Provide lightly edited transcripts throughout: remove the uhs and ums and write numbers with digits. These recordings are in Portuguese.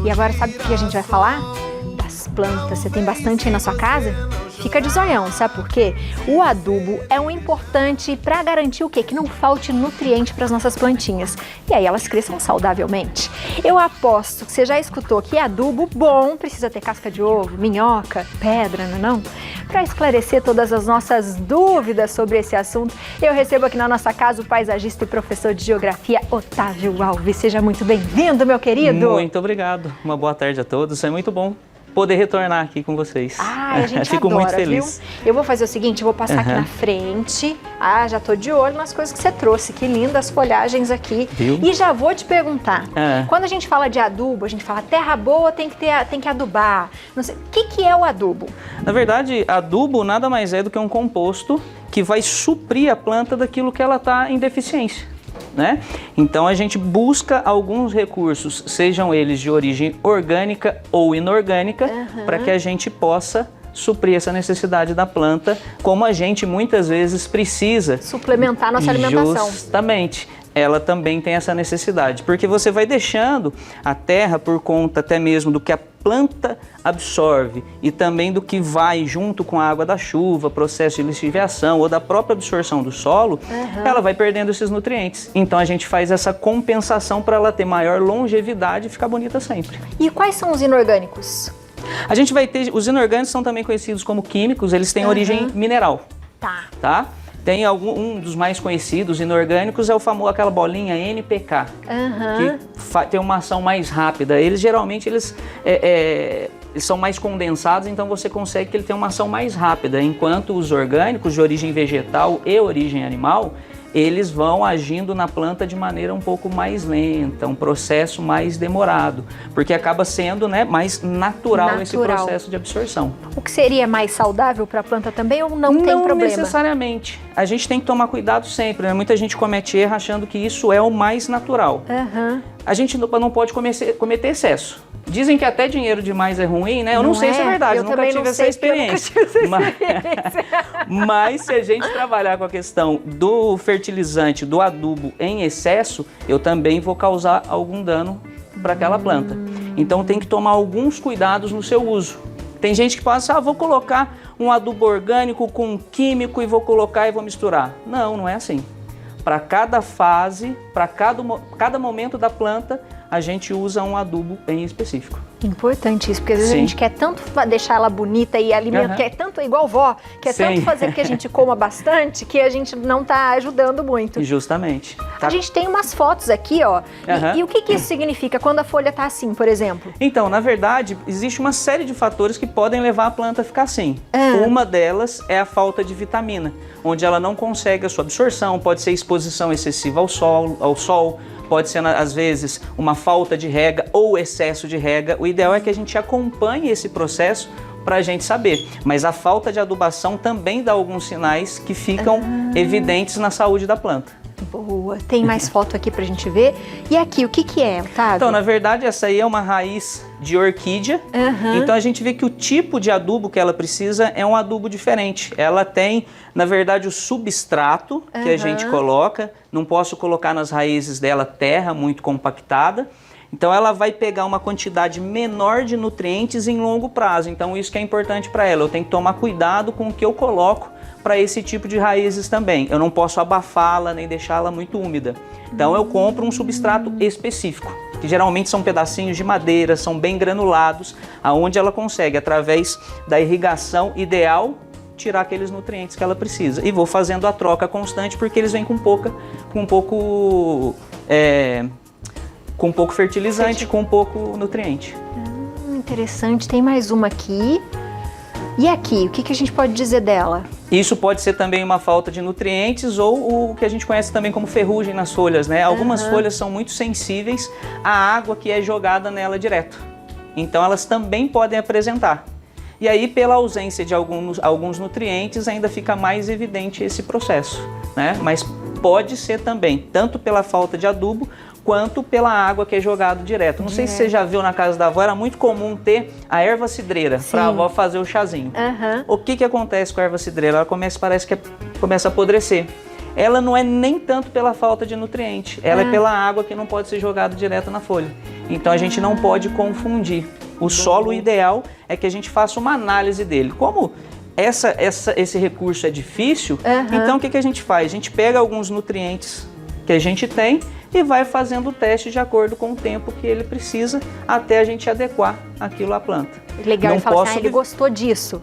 E agora sabe o que a gente vai falar? Das plantas. Você tem bastante aí na sua casa? Fica de zoião, sabe por quê? O adubo é um importante para garantir o quê? Que não falte nutriente para as nossas plantinhas. E aí elas cresçam saudavelmente. Eu aposto que você já escutou que adubo bom precisa ter casca de ovo, minhoca, pedra, não é não? Para esclarecer todas as nossas dúvidas sobre esse assunto, eu recebo aqui na nossa casa o paisagista e professor de geografia, Otávio Alves. Seja muito bem-vindo, meu querido! Muito obrigado. Uma boa tarde a todos. É muito bom poder retornar aqui com vocês. Ah, a gente Fico adora, muito feliz. Viu? Eu vou fazer o seguinte, eu vou passar aqui na frente. Ah, já tô de olho nas coisas que você trouxe. Que lindas folhagens aqui. Viu? E já vou te perguntar. Quando a gente fala de adubo, a gente fala terra boa tem que adubar. Não sei, o que é o adubo? Na verdade, adubo nada mais é do que um composto que vai suprir a planta daquilo que ela está em deficiência. Né? Então a gente busca alguns recursos, sejam eles de origem orgânica ou inorgânica, para que a gente possa suprir essa necessidade da planta, como a gente muitas vezes precisa. Suplementar a nossa alimentação. Justamente. Ela também tem essa necessidade, porque você vai deixando a terra por conta até mesmo do que a planta absorve e também do que vai junto com a água da chuva, processo de lixiviação ou da própria absorção do solo, ela vai perdendo esses nutrientes. Então a gente faz essa compensação para ela ter maior longevidade e ficar bonita sempre. E quais são os inorgânicos? A gente vai ter, os inorgânicos são também conhecidos como químicos, eles têm origem mineral. Tá? Tem um dos mais conhecidos, inorgânicos, é o famoso, aquela bolinha NPK, que tem uma ação mais rápida. Eles geralmente eles são mais condensados, então você consegue que ele tenha uma ação mais rápida, enquanto os orgânicos de origem vegetal e origem animal, eles vão agindo na planta de maneira um pouco mais lenta, um processo mais demorado, porque acaba sendo, né, mais natural esse processo de absorção. O que seria mais saudável para a planta também ou não tem problema? Não necessariamente. A gente tem que tomar cuidado sempre, né? Muita gente comete erro achando que isso é o mais natural. A gente não pode cometer excesso. Dizem que até dinheiro demais é ruim, né? Eu não sei se é verdade, eu nunca tive essa experiência. Mas se a gente trabalhar com a questão do fertilizante, do adubo em excesso, eu também vou causar algum dano para aquela planta. Então tem que tomar alguns cuidados no seu uso. Tem gente que passa, vou colocar um adubo orgânico com um químico e vou colocar e vou misturar. Não, não é assim. Para cada fase, para cada momento da planta, a gente usa um adubo em específico. Importante isso, porque às vezes a gente quer tanto deixar ela bonita e alimentar, quer tanto, igual vó, quer tanto fazer que a gente coma bastante, que a gente não está ajudando muito. Justamente. A gente tem umas fotos aqui, ó, e o que isso significa quando a folha está assim, por exemplo? Então, na verdade, existe uma série de fatores que podem levar a planta a ficar assim. Uma delas é a falta de vitamina, onde ela não consegue a sua absorção, pode ser exposição excessiva ao sol, pode ser, às vezes, uma falta de rega ou excesso de rega. O ideal é que a gente acompanhe esse processo para a gente saber. Mas a falta de adubação também dá alguns sinais que ficam evidentes na saúde da planta. Boa. Tem mais foto aqui pra gente ver. E aqui, o que é, Otávio? Então, na verdade, essa aí é uma raiz de orquídea. Então, a gente vê que o tipo de adubo que ela precisa é um adubo diferente. Ela tem, na verdade, o substrato que a gente coloca. Não posso colocar nas raízes dela terra muito compactada. Então, ela vai pegar uma quantidade menor de nutrientes em longo prazo. Então, isso que é importante para ela. Eu tenho que tomar cuidado com o que eu coloco para esse tipo de raízes também. Eu não posso abafá-la nem deixá-la muito úmida. Então eu compro um substrato específico, que geralmente são pedacinhos de madeira, são bem granulados, aonde ela consegue, através da irrigação ideal, tirar aqueles nutrientes que ela precisa. E vou fazendo a troca constante, porque eles vêm com pouco fertilizante, com pouco nutriente. Interessante. Tem mais uma aqui. E aqui, o que a gente pode dizer dela? Isso pode ser também uma falta de nutrientes ou o que a gente conhece também como ferrugem nas folhas, né? Algumas folhas são muito sensíveis à água que é jogada nela direto. Então elas também podem apresentar. E aí, pela ausência de alguns nutrientes, ainda fica mais evidente esse processo, né? Mas pode ser também, tanto pela falta de adubo, quanto pela água que é jogado direto. Não sei se você já viu na casa da avó, era muito comum ter a erva cidreira para a avó fazer o chazinho. O que acontece com a erva cidreira? Ela parece que começa a apodrecer. Ela não é nem tanto pela falta de nutriente, ela é pela água que não pode ser jogada direto na folha. Então a gente não pode confundir. O solo ideal é que a gente faça uma análise dele. Como esse recurso é difícil, então o que a gente faz? A gente pega alguns nutrientes que a gente tem e vai fazendo o teste de acordo com o tempo que ele precisa até a gente adequar aquilo à planta. Legal, ele fala assim, ele gostou disso.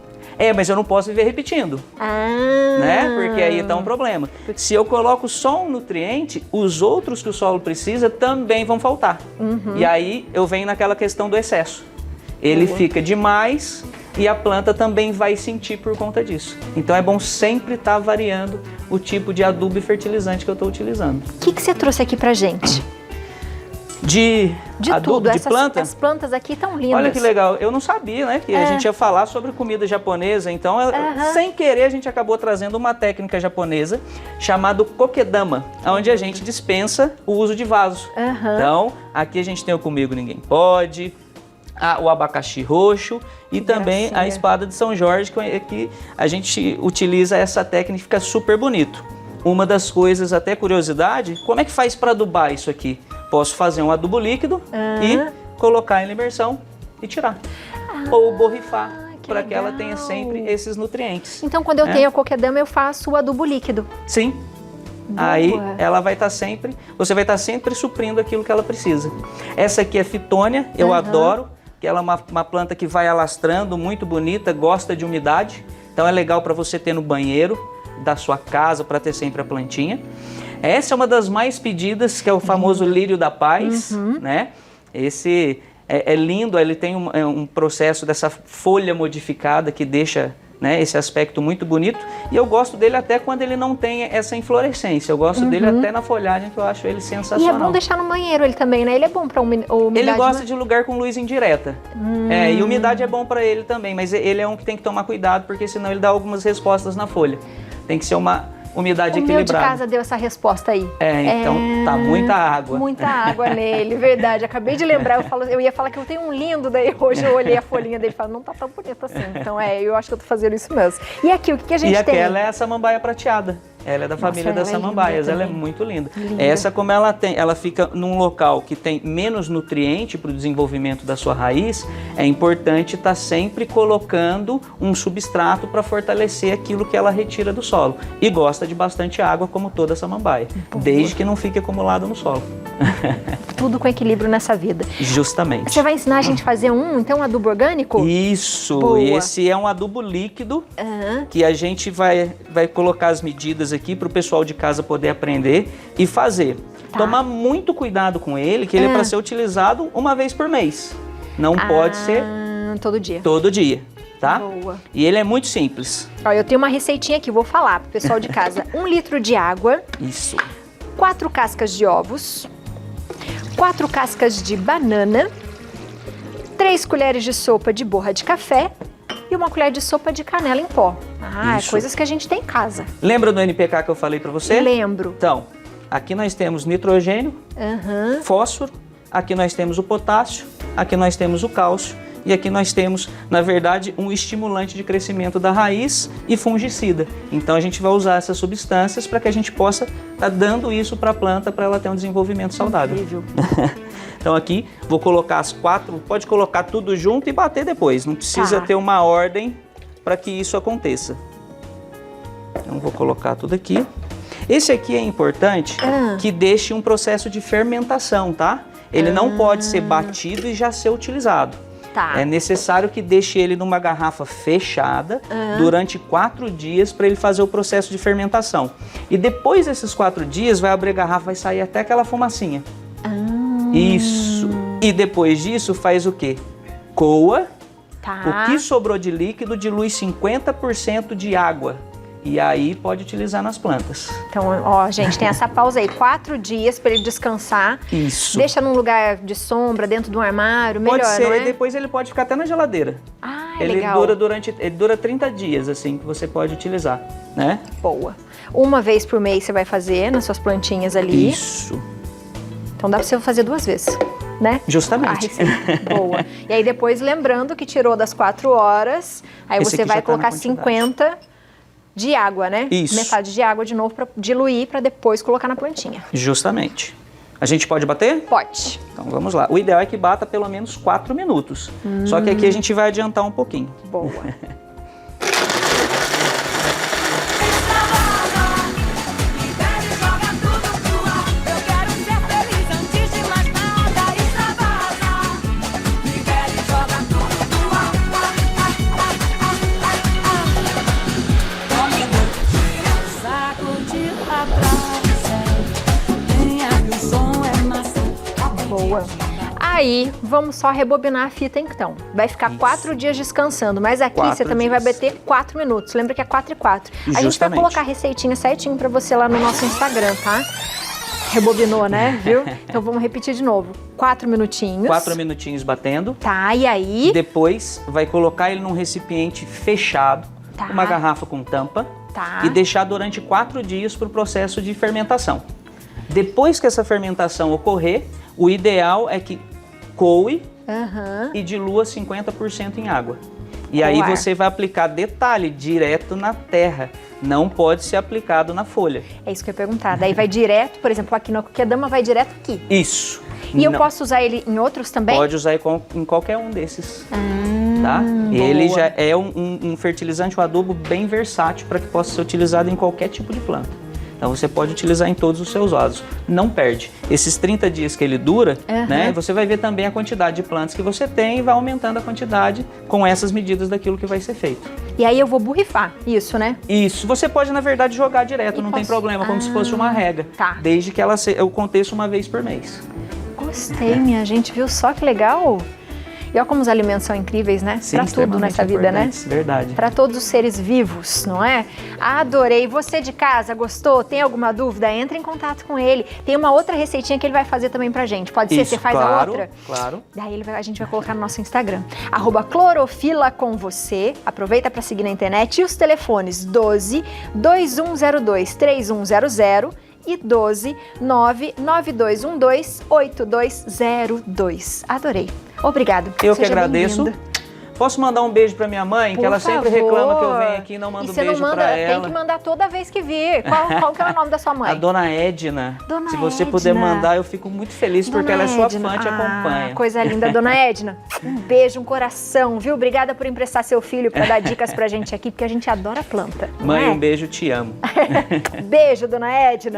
Mas eu não posso viver repetindo, né? Porque aí tá um problema. Se eu coloco só um nutriente, os outros que o solo precisa também vão faltar. E aí eu venho naquela questão do excesso. Ele fica demais e a planta também vai sentir por conta disso. Então é bom sempre estar variando o tipo de adubo e fertilizante que eu estou utilizando. O que você trouxe aqui pra gente? De adubo, tudo. De planta? As plantas aqui estão lindas. Olha que legal. Eu não sabia, né, que a gente ia falar sobre comida japonesa. Então, sem querer, a gente acabou trazendo uma técnica japonesa chamada kokedama, onde a gente dispensa o uso de vaso. Então, aqui a gente tem o Comigo Ninguém Pode, o abacaxi roxo e também a espada de São Jorge, que a gente utiliza essa técnica e fica super bonito. Uma das coisas, até curiosidade, como é que faz para adubar isso aqui? Posso fazer um adubo líquido e colocar em imersão e tirar. Ou borrifar, para que ela tenha sempre esses nutrientes. Então, quando eu tenho a kokedama, eu faço o adubo líquido. Sim. Boa. Aí ela vai estar sempre, você vai estar sempre suprindo aquilo que ela precisa. Essa aqui é fitônia, eu adoro, que ela é uma planta que vai alastrando, muito bonita, gosta de umidade. Então é legal para você ter no banheiro da sua casa, para ter sempre a plantinha. Essa é uma das mais pedidas, que é o famoso lírio da paz, né? Esse é lindo, ele tem um processo dessa folha modificada que deixa, né, esse aspecto muito bonito. E eu gosto dele até quando ele não tem essa inflorescência. Eu gosto dele até na folhagem, que eu acho ele sensacional. E é bom deixar no banheiro ele também, né? Ele é bom para umidade. Ele gosta de lugar com luz indireta. E umidade é bom para ele também, mas ele é um que tem que tomar cuidado, porque senão ele dá algumas respostas na folha. Tem que ser uma umidade equilibrada. O meu de casa deu essa resposta aí. Então tá muita água. Muita água nele, verdade. Acabei de lembrar, eu ia falar que eu tenho um lindo, daí hoje eu olhei a folhinha dele e falei, não tá tão bonito assim. Então eu acho que eu tô fazendo isso mesmo. E aqui, o que a gente tem? E aquela é a samambaia prateada. Ela é da família das samambaias, ela é muito linda. Essa, como ela fica num local que tem menos nutriente para o desenvolvimento da sua raiz, é importante estar sempre colocando um substrato para fortalecer aquilo que ela retira do solo. E gosta de bastante água, como toda samambaia, desde que não fique acumulado no solo. Tudo com equilíbrio nessa vida. Justamente. Você vai ensinar a gente a fazer um adubo orgânico? Isso, Boa. Esse é um adubo líquido que a gente vai colocar as medidas aqui para o pessoal de casa poder aprender e fazer. Tomar muito cuidado com ele, que ele é para ser utilizado uma vez por mês. Não pode ser todo dia. Todo dia, tá? Boa. E ele é muito simples. Ó, eu tenho uma receitinha aqui, vou falar pro pessoal de casa. 1 litro de água. Isso. 4 cascas de ovos. 4 cascas de banana. 3 colheres de sopa de borra de café. E 1 colher de sopa de canela em pó. Coisas que a gente tem em casa. Lembra do NPK que eu falei para você? Lembro. Então, aqui nós temos nitrogênio, fósforo, aqui nós temos o potássio, aqui nós temos o cálcio e aqui nós temos, na verdade, um estimulante de crescimento da raiz e fungicida. Então a gente vai usar essas substâncias para que a gente possa estar dando isso para a planta, para ela ter um desenvolvimento saudável. Incrível. Então aqui vou colocar as 4, pode colocar tudo junto e bater depois, não precisa ter uma ordem para que isso aconteça. Então vou colocar tudo aqui. Esse aqui é importante que deixe um processo de fermentação, tá? Ele não pode ser batido e já ser utilizado. É necessário que deixe ele numa garrafa fechada durante 4 dias para ele fazer o processo de fermentação. E depois desses 4 dias vai abrir a garrafa, vai sair até aquela fumacinha. Isso. E depois disso faz o quê? Coa. O que sobrou de líquido dilui 50% de água. E aí pode utilizar nas plantas. Então, ó, gente, tem essa pausa aí. 4 dias para ele descansar. Isso. Deixa num lugar de sombra, dentro de um armário, melhor, pode ser, não é? E depois ele pode ficar até na geladeira. Ele legal. Ele dura 30 dias, assim, que você pode utilizar, né? Boa. Uma vez por mês você vai fazer nas suas plantinhas ali. Isso. Então dá para você fazer 2 vezes, né? Justamente. Boa. E aí depois, lembrando que tirou das 4 horas, aí Esse você vai colocar 50 de água, né? Isso. Metade de água de novo para diluir, para depois colocar na plantinha. Justamente. A gente pode bater? Pode. Então vamos lá. O ideal é que bata pelo menos 4 minutos. Só que aqui a gente vai adiantar um pouquinho. Boa. Boa. Aí, vamos só rebobinar a fita então. Vai ficar 4 dias descansando, mas aqui você também vai bater 4 minutos. Lembra que é 4 e 4. A gente vai colocar a receitinha certinho pra você lá no nosso Instagram, tá? Rebobinou, né? Viu? Então vamos repetir de novo. 4 minutinhos. 4 minutinhos batendo. Tá, e aí? Depois vai colocar ele num recipiente fechado, uma garrafa com tampa, e deixar durante 4 dias para o processo de fermentação. Depois que essa fermentação ocorrer, o ideal é que coe e dilua 50% em água. E aí você vai aplicar, detalhe, direto na terra. Não pode ser aplicado na folha. É isso que eu ia perguntar. Daí vai direto, por exemplo, aqui no Coquedama vai direto aqui. Isso. E eu posso usar ele em outros também? Pode usar em qualquer um desses. Tá? Ele já é um fertilizante, um adubo bem versátil para que possa ser utilizado em qualquer tipo de planta. Então você pode utilizar em todos os seus vasos. Não perde. Esses 30 dias que ele dura, né, você vai ver também a quantidade de plantas que você tem e vai aumentando a quantidade com essas medidas daquilo que vai ser feito. E aí eu vou borrifar, isso, né? Isso. Você pode, na verdade, jogar direto, não tem problema, como se fosse uma rega. Tá. Desde que ela aconteça uma vez por mês. Gostei, minha gente. Viu só que legal? E olha como os alimentos são incríveis, né? Para tudo nessa vida, né? Verdade. Para todos os seres vivos, não é? Adorei. Você de casa, gostou? Tem alguma dúvida? Entra em contato com ele. Tem uma outra receitinha que ele vai fazer também pra gente. Pode ser? Você faz a outra? Claro. Daí a gente vai colocar no nosso Instagram. @Clorofila com você. Aproveita para seguir na internet. E os telefones 12 2102 3100 e 12 99212 8202. Adorei. Obrigado. Eu que agradeço. Posso mandar um beijo pra minha mãe? Que ela sempre reclama que eu venho aqui e não mando beijo pra ela. Tem que mandar toda vez que vir. Qual que é o nome da sua mãe? A dona Edna. Se você puder mandar, eu fico muito feliz porque ela é sua fã, te acompanha. Coisa linda, dona Edna. Um beijo, um coração, viu? Obrigada por emprestar seu filho pra dar dicas pra gente aqui, porque a gente adora planta. Mãe, um beijo, te amo. Beijo, dona Edna.